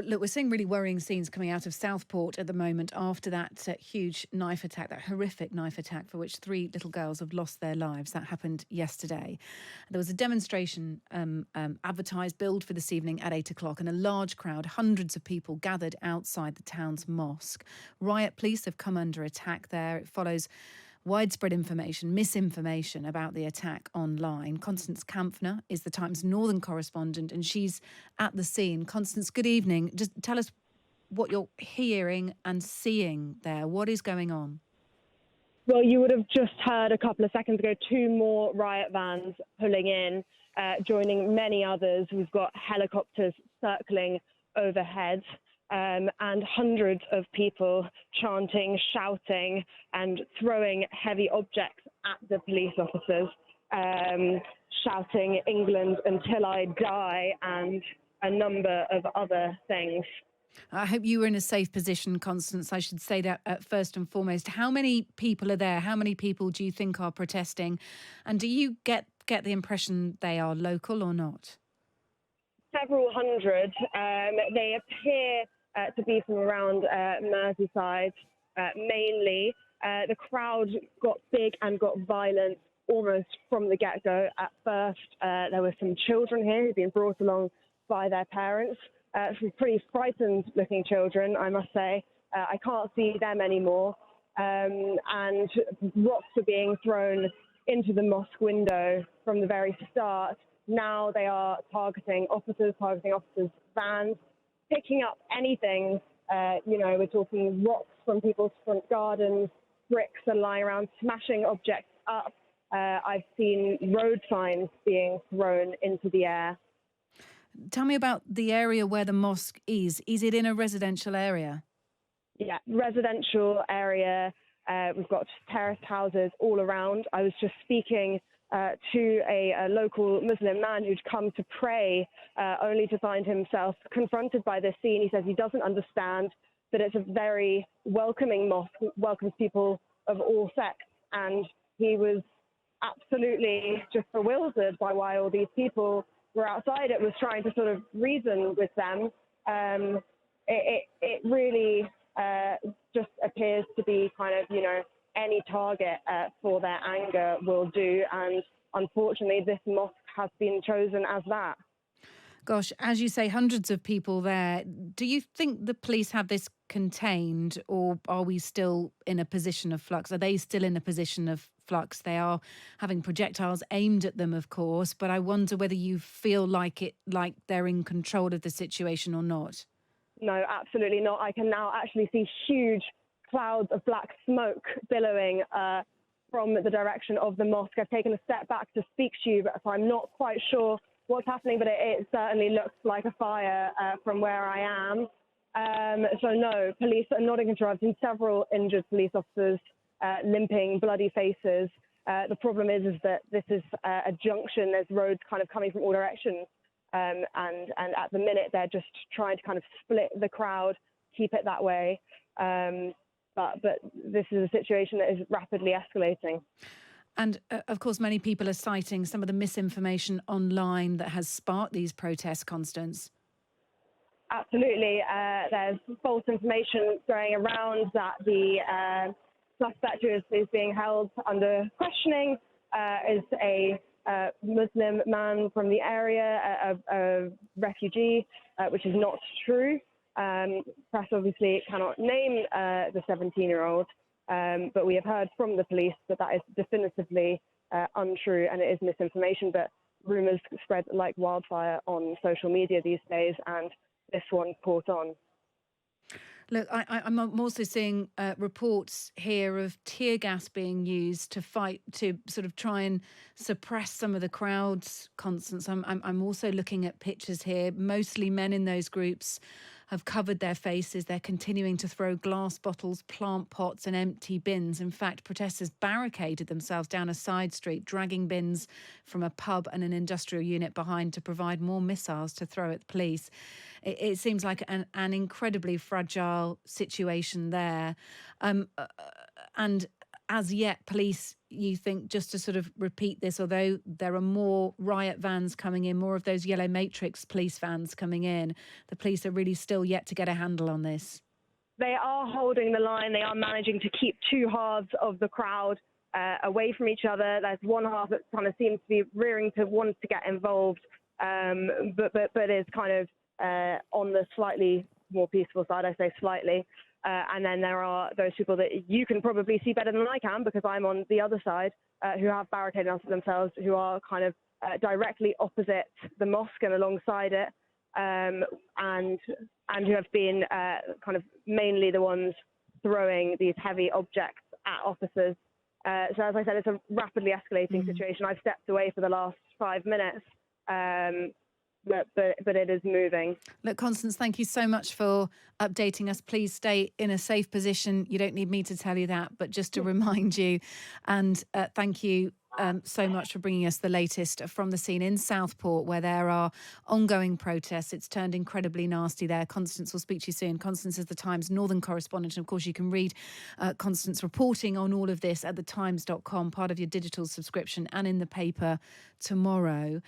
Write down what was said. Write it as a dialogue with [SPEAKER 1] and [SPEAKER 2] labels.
[SPEAKER 1] Look, we're seeing really worrying scenes coming out of Southport at the moment after that huge knife attack, that horrific knife attack for which 3 little girls have lost their lives. That happened yesterday. There was a demonstration advertised, billed for this evening at 8 o'clock, and a large crowd, hundreds of people, gathered outside the town's mosque. Riot police have come under attack there. It follows widespread misinformation about the attack online. Constance Kampfner is the Times Northern correspondent, and she's at the scene. Constance, good evening. Just tell us what you're hearing and seeing there. What is going on?
[SPEAKER 2] Well, you would have just heard a couple of seconds ago 2 more riot vans pulling in, joining many others. We've got helicopters circling overhead. And hundreds of people chanting, shouting, and throwing heavy objects at the police officers, shouting "England until I die" and a number of other things.
[SPEAKER 1] I hope you were in a safe position, Constance. I should say that first and foremost. How many people are there? How many people do you think are protesting? And do you get the impression they are local or not?
[SPEAKER 2] Several hundred. They appear to be from around Merseyside, mainly. The crowd got big and got violent almost from the get-go. At first, there were some children here who'd been brought along by their parents. Some pretty frightened-looking children, I must say. I can't see them anymore. And rocks were being thrown into the mosque window from the very start. Now they are targeting officers' vans, picking up anything. We're talking rocks from people's front gardens, bricks are lying around, smashing objects up. I've seen road signs being thrown into the air.
[SPEAKER 1] Tell me about the area where the mosque is. Is it in a residential area?
[SPEAKER 2] Yeah, residential area. We've got terraced houses all around. I was just speaking to a local Muslim man who'd come to pray, only to find himself confronted by this scene. He says he doesn't understand that it's a very welcoming mosque, welcomes people of all sects, and he was absolutely just bewildered by why all these people were outside. It was trying to sort of reason with them. It really just appears to be kind of, any target for their anger will do. And unfortunately, this mosque has been chosen as that.
[SPEAKER 1] Gosh, as you say, hundreds of people there. Do you think the police have this contained, or are we still in a position of flux? Are they still in a position of flux? They are having projectiles aimed at them, of course, but I wonder whether you feel like they're in control of the situation or not.
[SPEAKER 2] No, absolutely not. I can now actually see huge clouds of black smoke billowing from the direction of the mosque. I've taken a step back to speak to you, but I'm not quite sure what's happening, but it certainly looks like a fire from where I am. So no, police are not in control. I've seen several injured police officers, limping, bloody faces. The problem is that this is a junction. There's roads kind of coming from all directions. And at the minute, they're just trying to kind of split the crowd, keep it that way. But this is a situation that is rapidly escalating.
[SPEAKER 1] And, of course, many people are citing some of the misinformation online that has sparked these protests, Constance.
[SPEAKER 2] Absolutely. There's false information going around that the suspect who is being held under questioning is a Muslim man from the area, a refugee, which is not true. Press obviously cannot name the 17-year-old, but we have heard from the police that is definitively untrue, and it is misinformation. But rumours spread like wildfire on social media these days, and this one caught on.
[SPEAKER 1] Look, I'm also seeing reports here of tear gas being used to sort of try and suppress some of the crowds, Constance. I'm also looking at pictures here. Mostly men in those groups have covered their faces. They're continuing to throw glass bottles, plant pots and empty bins. In fact, protesters barricaded themselves down a side street, dragging bins from a pub and an industrial unit behind to provide more missiles to throw at the police. It seems like an incredibly fragile situation there. And as yet, police, you think, just to sort of repeat this, although there are more riot vans coming in, more of those yellow matrix police vans coming in, the police are really still yet to get a handle on this?
[SPEAKER 2] They are holding the line. They are managing to keep two halves of the crowd away from each other. There's one half that kind of seems to be rearing to want to get involved, but is kind of on the slightly more peaceful side. I say slightly. And then there are those people that you can probably see better than I can, because I'm on the other side, who have barricaded themselves, who are kind of directly opposite the mosque and alongside it, and who have been kind of mainly the ones throwing these heavy objects at officers. So as I said, it's a rapidly escalating situation. I've stepped away for the last 5 minutes, but it is moving.
[SPEAKER 1] Look, Constance, thank you so much for updating us. Please stay in a safe position. You don't need me to tell you that, but just to remind you. And thank you so much for bringing us the latest from the scene in Southport, where there are ongoing protests. It's turned incredibly nasty there. Constance, will speak to you soon. Constance is the Times Northern correspondent. And of course, you can read Constance reporting on all of this at thetimes.com, part of your digital subscription, and in the paper tomorrow.